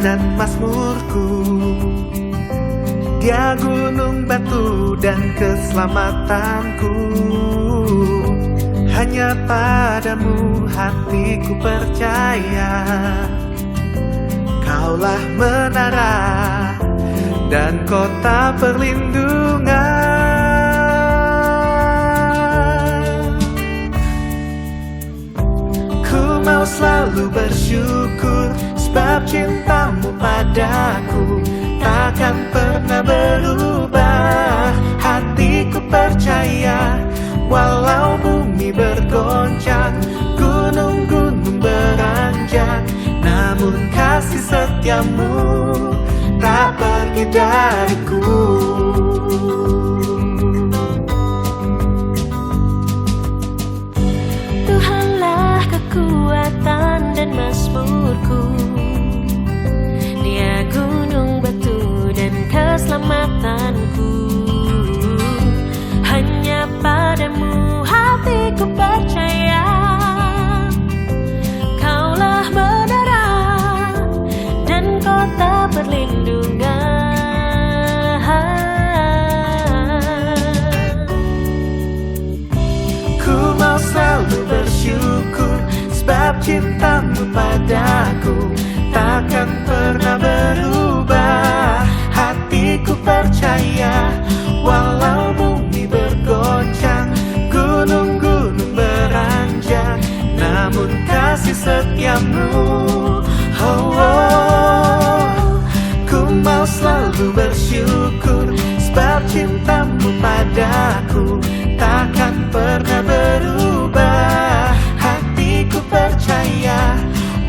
dan mazmurku. Dia gunung batu dan keselamatanku. Hanya padamu hatiku percaya. Kaulah menara dan kota perlindungan. Ku mau selalu bersyukur sebab cintamu padaku takkan pernah berubah. Hatiku percaya walau bumi bergoncang, gunung-gunung beranjak, namun kasih setiamu tak pergi dariku. Tuhanlah kekuatan dan mazmurku. Dia gunung batu dan keselamatanku. Hanya padamu hatiku percaya. Kaulah menara dan kota perlindungan. Ku mau selalu bersyukur sebab cintamu padaku takkan pernah berubah. Hatiku percaya walau bumi bergoncang, gunung-gunung beranjak, namun kasih setiamu, oh, oh. Ku mau selalu bersyukur sebab cintamu padaku takkan pernah berubah. Hatiku percaya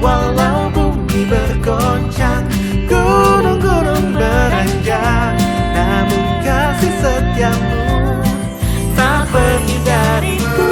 walau bumi bergoncang, gunung-gunung beranjak, namun kasih setiamu tak pergi dariku.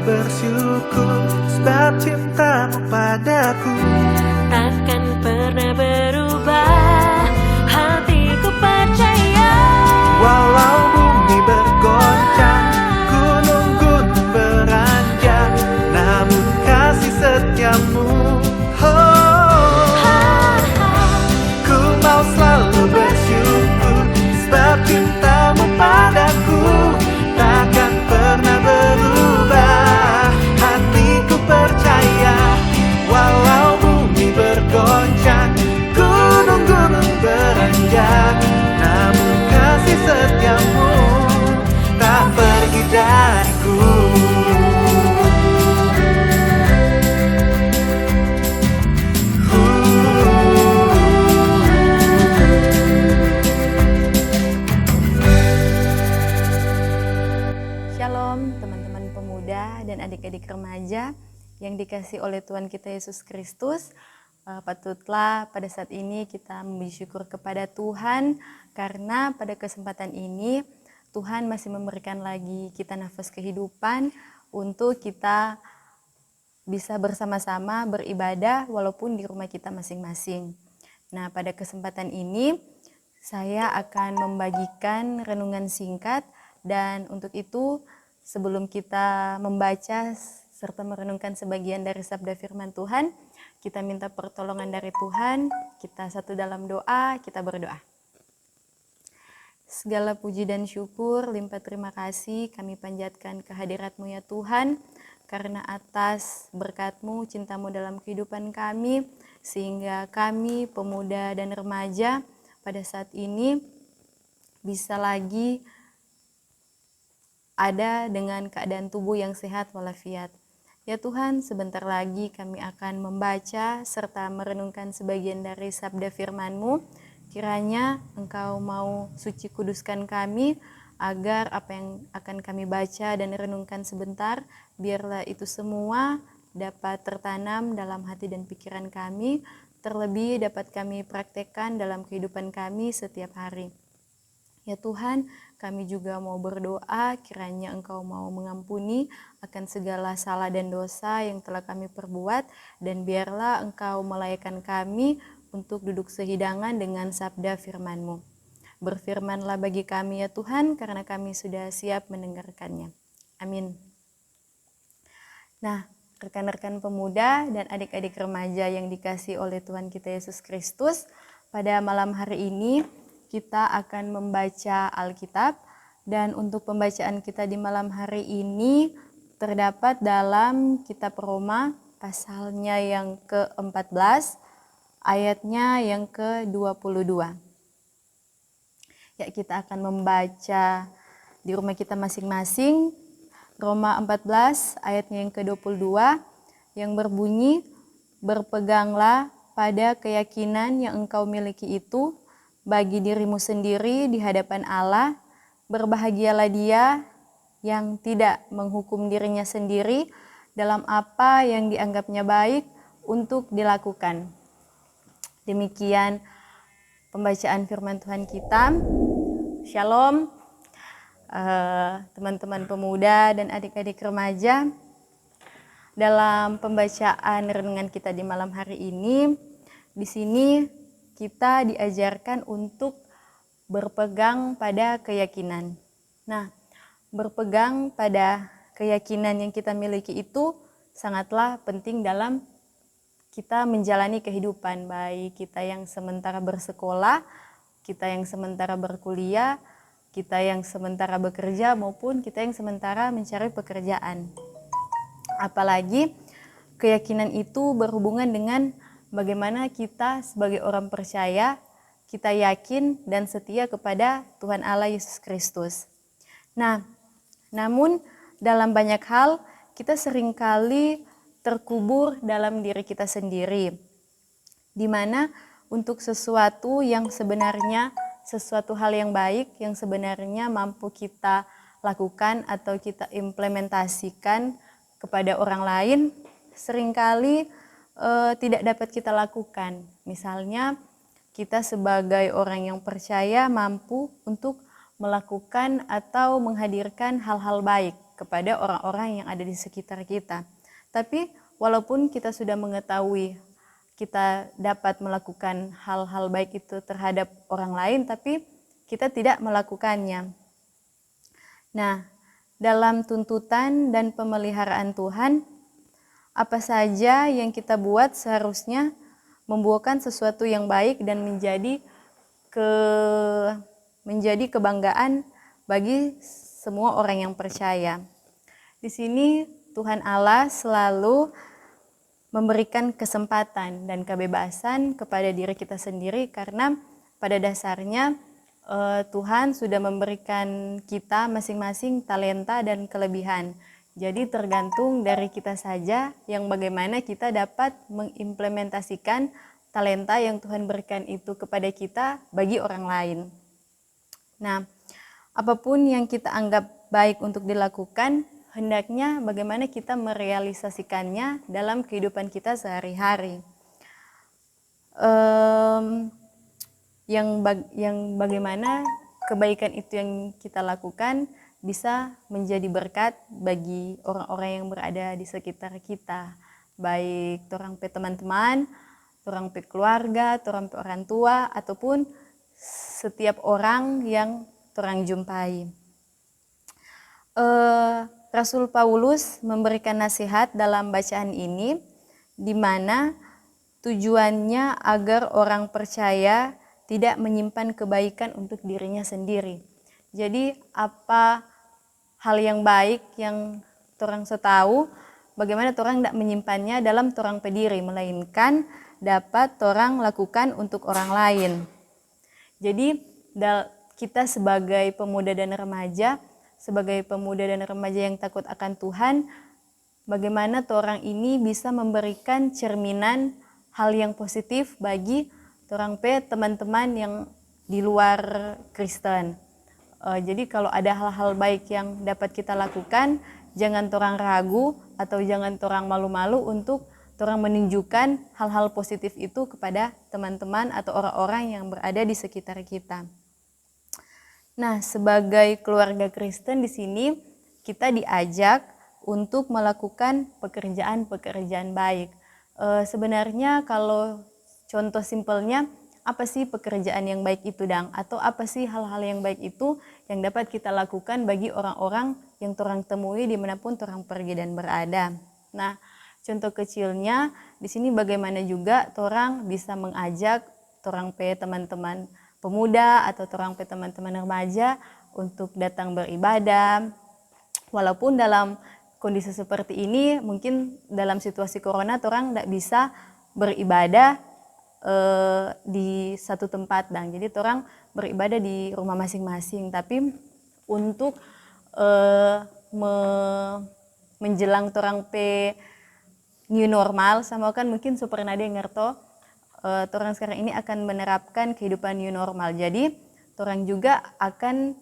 Bersyukur sebab cintamu padaku Takkan pernah berubah. Hatiku percaya walau bumi bergoncang, gunung-gunung beranjak, namun kasih setiamu, oh. Ku mau selalu bersyukur sebab cintamu padaku takkan pernah berubah. Hatiku percaya walau bumi bergoncang, gunung-gunung beranjak, namun kasih setiamu tak pergi dariku. Shalom teman-teman pemuda dan adik-adik remaja yang dikasihi oleh Tuhan kita Yesus Kristus. Patutlah pada saat ini kita bersyukur kepada Tuhan karena pada kesempatan ini Tuhan masih memberikan lagi kita nafas kehidupan untuk kita bisa bersama-sama beribadah walaupun di rumah kita masing-masing. Nah, pada kesempatan ini saya akan membagikan renungan singkat, dan untuk itu sebelum kita membaca serta merenungkan sebagian dari sabda firman Tuhan, kita minta pertolongan dari Tuhan. Kita satu dalam doa, kita berdoa. Segala puji dan syukur, limpah terima kasih kami panjatkan kehadirat-Mu ya Tuhan, karena atas berkat-Mu, cinta-Mu dalam kehidupan kami, sehingga kami pemuda dan remaja pada saat ini bisa lagi ada dengan keadaan tubuh yang sehat walafiat. Ya Tuhan, sebentar lagi kami akan membaca serta merenungkan sebagian dari sabda firman-Mu. Kiranya Engkau mau suci kuduskan kami, agar apa yang akan kami baca dan renungkan sebentar, biarlah itu semua dapat tertanam dalam hati dan pikiran kami, terlebih dapat kami praktekkan dalam kehidupan kami setiap hari. Ya Tuhan, kami juga mau berdoa kiranya Engkau mau mengampuni akan segala salah dan dosa yang telah kami perbuat, dan biarlah Engkau melayakkan kami untuk duduk sehidangan dengan sabda firman-Mu. Berfirmanlah bagi kami ya Tuhan, karena kami sudah siap mendengarkannya. Amin. Nah, rekan-rekan pemuda dan adik-adik remaja yang dikasihi oleh Tuhan kita Yesus Kristus, pada malam hari ini kita akan membaca Alkitab, dan untuk pembacaan kita di malam hari ini terdapat dalam kitab Roma pasalnya yang ke-14 ayatnya yang ke-22. Ya, kita akan membaca di rumah kita masing-masing Roma 14 ayatnya yang ke-22 yang berbunyi, "Berpeganglah pada keyakinan yang engkau miliki itu bagi dirimu sendiri di hadapan Allah. Berbahagialah dia yang tidak menghukum dirinya sendiri dalam apa yang dianggapnya baik untuk dilakukan." Demikian pembacaan firman Tuhan kita. Shalom, teman-teman pemuda dan adik-adik remaja. Dalam pembacaan renungan kita di malam hari ini, di sini kita diajarkan untuk berpegang pada keyakinan. Nah, berpegang pada keyakinan yang kita miliki itu sangatlah penting dalam kita menjalani kehidupan, baik kita yang sementara bersekolah, kita yang sementara berkuliah, kita yang sementara bekerja, maupun kita yang sementara mencari pekerjaan. Apalagi keyakinan itu berhubungan dengan bagaimana kita sebagai orang percaya, kita yakin dan setia kepada Tuhan Allah Yesus Kristus. Nah, namun dalam banyak hal kita seringkali terkubur dalam diri kita sendiri, di mana untuk sesuatu yang sebenarnya sesuatu hal yang baik yang sebenarnya mampu kita lakukan atau kita implementasikan kepada orang lain, seringkali tidak dapat kita lakukan. Misalnya kita sebagai orang yang percaya mampu untuk melakukan atau menghadirkan hal-hal baik kepada orang-orang yang ada di sekitar kita. Tapi walaupun kita sudah mengetahui kita dapat melakukan hal-hal baik itu terhadap orang lain, tapi kita tidak melakukannya. Nah, dalam tuntutan dan pemeliharaan Tuhan, apa saja yang kita buat seharusnya membuahkan sesuatu yang baik dan menjadi kebanggaan bagi semua orang yang percaya. Di sini Tuhan Allah selalu memberikan kesempatan dan kebebasan kepada diri kita sendiri, karena pada dasarnya Tuhan sudah memberikan kita masing-masing talenta dan kelebihan. Jadi tergantung dari kita saja yang bagaimana kita dapat mengimplementasikan talenta yang Tuhan berikan itu kepada kita bagi orang lain. Nah, apapun yang kita anggap baik untuk dilakukan, hendaknya bagaimana kita merealisasikannya dalam kehidupan kita sehari-hari. Yang bagaimana kebaikan itu yang kita lakukan bisa menjadi berkat bagi orang-orang yang berada di sekitar kita, baik orang pe teman-teman, orang pe keluarga, orang pe orang tua, ataupun setiap orang yang orang jumpai. Rasul Paulus memberikan nasihat dalam bacaan ini, di mana tujuannya agar orang percaya tidak menyimpan kebaikan untuk dirinya sendiri. Jadi apa hal yang baik yang torang setahu, bagaimana torang tidak menyimpannya dalam torang pediri, melainkan dapat torang lakukan untuk orang lain. Jadi kita sebagai pemuda dan remaja yang takut akan Tuhan, bagaimana orang ini bisa memberikan cerminan hal yang positif bagi orang teman-teman yang di luar Kristen. Jadi kalau ada hal-hal baik yang dapat kita lakukan, jangan orang ragu atau jangan orang malu-malu untuk orang menunjukkan hal-hal positif itu kepada teman-teman atau orang-orang yang berada di sekitar kita. Nah, sebagai keluarga Kristen di sini kita diajak untuk melakukan pekerjaan-pekerjaan baik. Sebenarnya kalau contoh simpelnya, apa sih pekerjaan yang baik itu, Dang? Atau apa sih hal-hal yang baik itu yang dapat kita lakukan bagi orang-orang yang torang temui dimanapun torang pergi dan berada. Nah, contoh kecilnya di sini bagaimana juga torang bisa mengajak torang teman-teman pemuda atau torang teman-teman remaja untuk datang beribadah. Walaupun dalam kondisi seperti ini, mungkin dalam situasi corona torang tidak bisa beribadah di satu tempat, Dang. Jadi orang beribadah di rumah masing-masing, tapi untuk menjelang orang new normal, sama kan mungkin super nade ngerto orang sekarang ini akan menerapkan kehidupan new normal. Jadi orang juga akan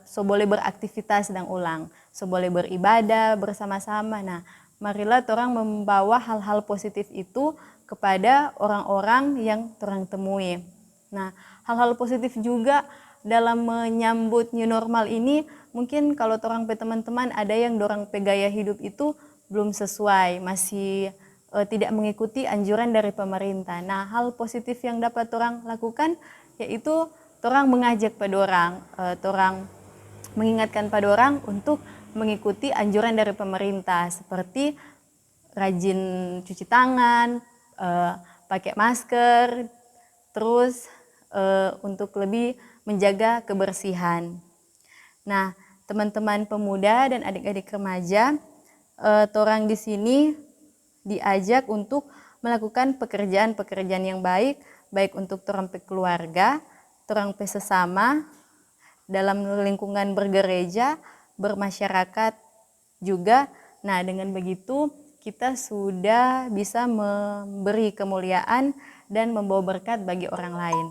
so boleh beraktivitas dan ulang, so boleh beribadah bersama-sama. Nah, marilah orang membawa hal-hal positif itu kepada orang-orang yang orang temui. Nah, hal-hal positif juga dalam menyambut new normal ini, mungkin kalau orang teman-teman ada yang dorang gaya hidup itu belum sesuai, masih tidak mengikuti anjuran dari pemerintah. Nah, hal positif yang dapat orang lakukan yaitu orang mengajak pada orang mengingatkan pada orang untuk mengikuti anjuran dari pemerintah, seperti rajin cuci tangan, pakai masker, terus untuk lebih menjaga kebersihan. Nah, teman-teman pemuda dan adik-adik remaja, orang di sini diajak untuk melakukan pekerjaan-pekerjaan yang baik untuk orang keluarga, orang sesama, dalam lingkungan bergereja, bermasyarakat juga. Nah, dengan begitu kita sudah bisa memberi kemuliaan dan membawa berkat bagi orang lain.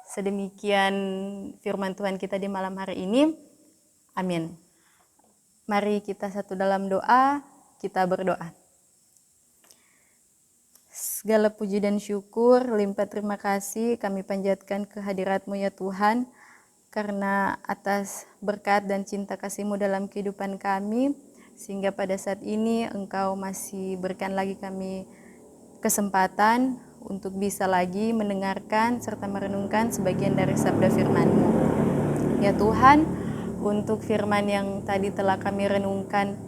Sedemikian firman Tuhan kita di malam hari ini. Amin. Mari kita satu dalam doa, kita berdoa. Segala puji dan syukur, limpah terima kasih kami panjatkan kehadirat-Mu ya Tuhan, karena atas berkat dan cinta kasih-Mu dalam kehidupan kami, sehingga pada saat ini Engkau masih berikan lagi kami kesempatan untuk bisa lagi mendengarkan serta merenungkan sebagian dari sabda firman-Mu. Ya Tuhan, untuk firman yang tadi telah kami renungkan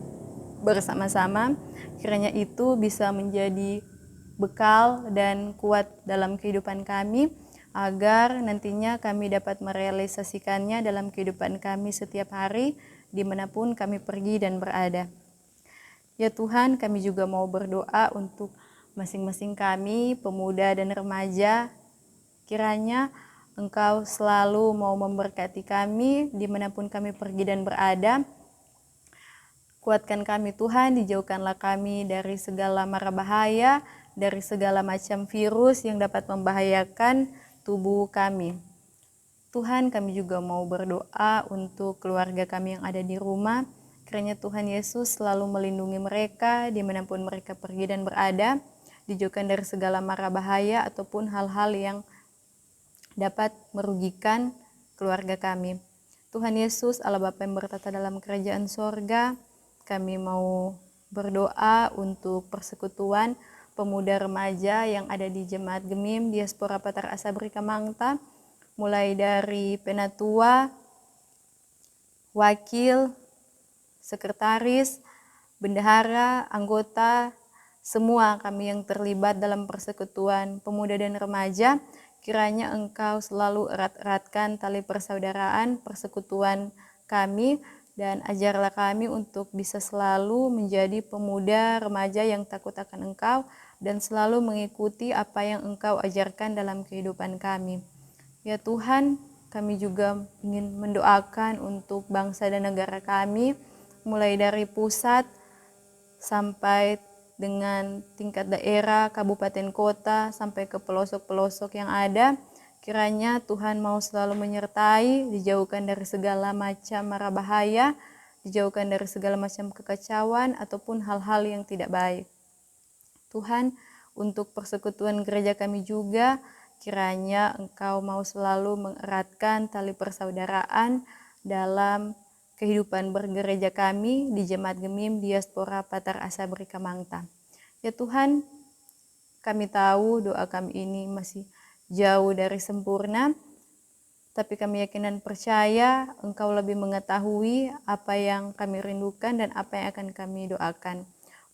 bersama-sama, kiranya itu bisa menjadi bekal dan kuat dalam kehidupan kami, agar nantinya kami dapat merealisasikannya dalam kehidupan kami setiap hari, dimanapun kami pergi dan berada. Ya Tuhan, kami juga mau berdoa untuk masing-masing kami, pemuda dan remaja, kiranya Engkau selalu mau memberkati kami dimanapun kami pergi dan berada. Kuatkan kami Tuhan, dijauhkanlah kami dari segala mara bahaya, dari segala macam virus yang dapat membahayakan tubuh kami. Tuhan, kami juga mau berdoa untuk keluarga kami yang ada di rumah. Kiranya Tuhan Yesus selalu melindungi mereka dimanapun mereka pergi dan berada, dijauhkan dari segala mara bahaya ataupun hal-hal yang dapat merugikan keluarga kami. Tuhan Yesus, Allah Bapa yang bertata dalam kerajaan sorga, kami mau berdoa untuk persekutuan pemuda remaja yang ada di Jemaat Gemim Diaspora Patar Asabri Kamangta, mulai dari penatua, wakil, sekretaris, bendahara, anggota, semua kami yang terlibat dalam persekutuan pemuda dan remaja, kiranya Engkau selalu erat-eratkan tali persaudaraan, persekutuan kami, dan ajarlah kami untuk bisa selalu menjadi pemuda remaja yang takut akan Engkau dan selalu mengikuti apa yang Engkau ajarkan dalam kehidupan kami. Ya Tuhan, kami juga ingin mendoakan untuk bangsa dan negara kami, mulai dari pusat sampai dengan tingkat daerah, kabupaten kota, sampai ke pelosok-pelosok yang ada. Kiranya Tuhan mau selalu menyertai, dijauhkan dari segala macam mara bahaya, dijauhkan dari segala macam kekacauan ataupun hal-hal yang tidak baik. Tuhan, untuk persekutuan gereja kami juga, kiranya Engkau mau selalu mengeratkan tali persaudaraan dalam kehidupan bergereja kami di Jemaat Gemim Diaspora Patar Asabri Kamangta. Ya Tuhan, kami tahu doa kami ini masih jauh dari sempurna, tapi kami yakin dan percaya Engkau lebih mengetahui apa yang kami rindukan dan apa yang akan kami doakan.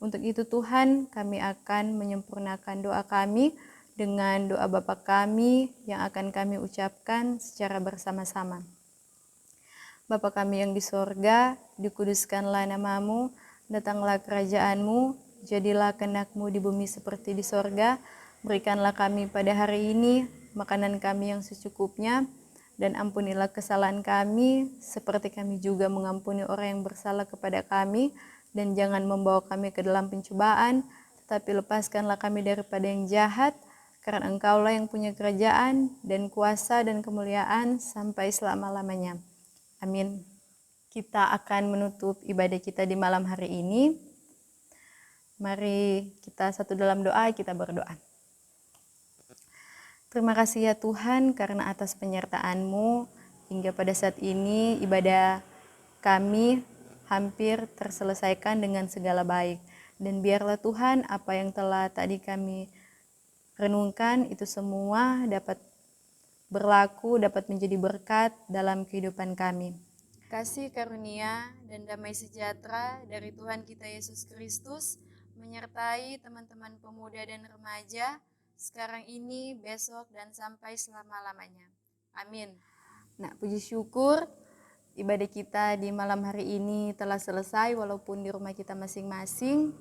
Untuk itu Tuhan, kami akan menyempurnakan doa kami dengan doa Bapa kami yang akan kami ucapkan secara bersama-sama. Bapa kami yang di sorga, dikuduskanlah namamu, datanglah kerajaanmu, jadilah kehendak-Mu di bumi seperti di sorga. Berikanlah kami pada hari ini makanan kami yang secukupnya, dan ampunilah kesalahan kami, seperti kami juga mengampuni orang yang bersalah kepada kami, dan jangan membawa kami ke dalam pencobaan, tetapi lepaskanlah kami daripada yang jahat, karena Engkaulah yang punya kerajaan, dan kuasa, dan kemuliaan, sampai selama-lamanya. Amin. Kita akan menutup ibadah kita di malam hari ini. Mari kita satu dalam doa, kita berdoa. Terima kasih ya Tuhan karena atas penyertaan-Mu hingga pada saat ini ibadah kami hampir terselesaikan dengan segala baik. Dan biarlah Tuhan apa yang telah tadi kami renungkan itu semua dapat berlaku, dapat menjadi berkat dalam kehidupan kami. Kasih karunia dan damai sejahtera dari Tuhan kita Yesus Kristus menyertai teman-teman pemuda dan remaja sekarang ini, besok, dan sampai selama-lamanya. Amin. Nah, puji syukur ibadah kita di malam hari ini telah selesai walaupun di rumah kita masing-masing.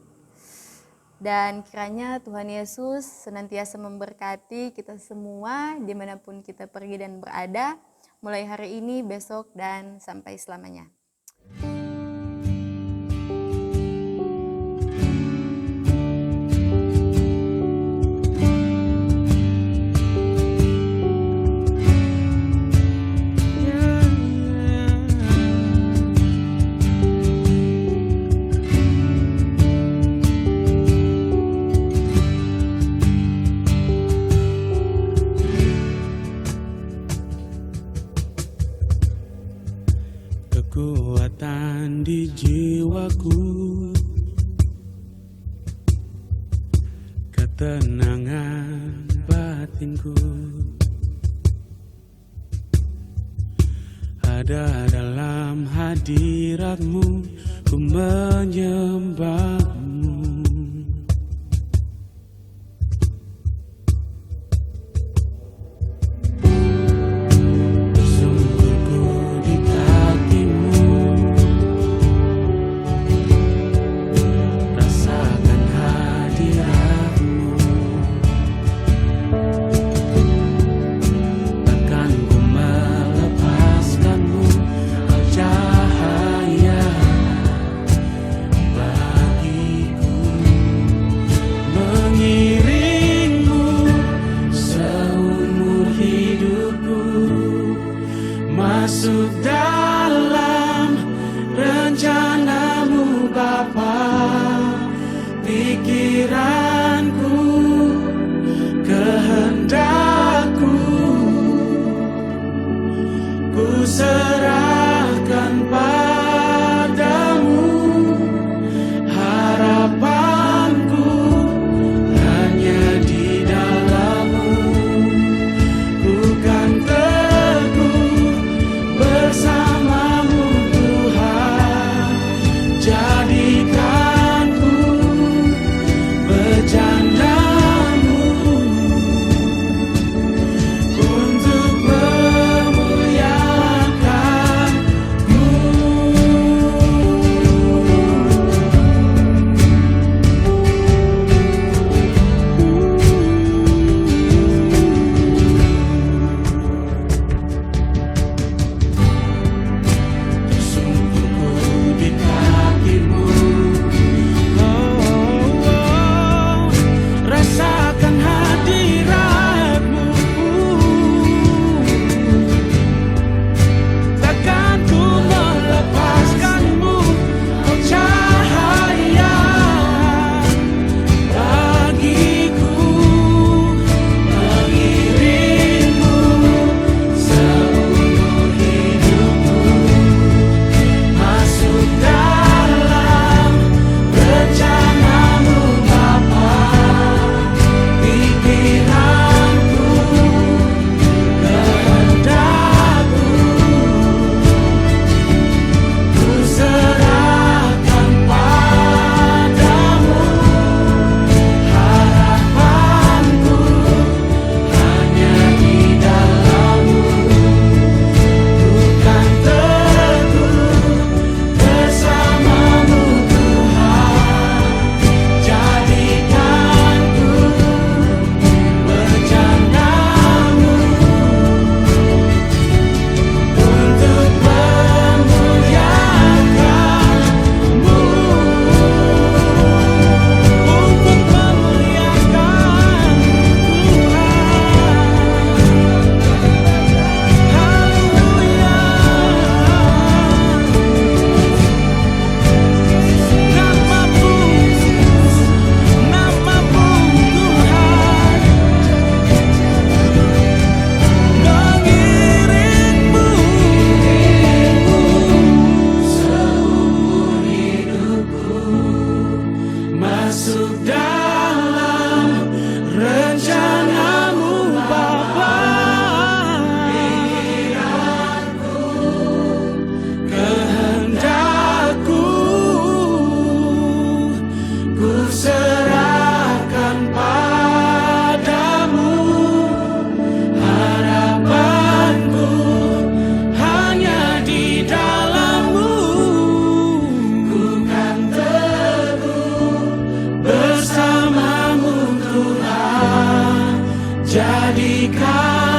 Dan kiranya Tuhan Yesus senantiasa memberkati kita semua dimanapun kita pergi dan berada, mulai hari ini, besok, dan sampai selamanya. Kekuatan di jiwaku, ketenangan batinku ada dalam hadirat-Mu, ku menyembah-Mu. Bagi Jadikan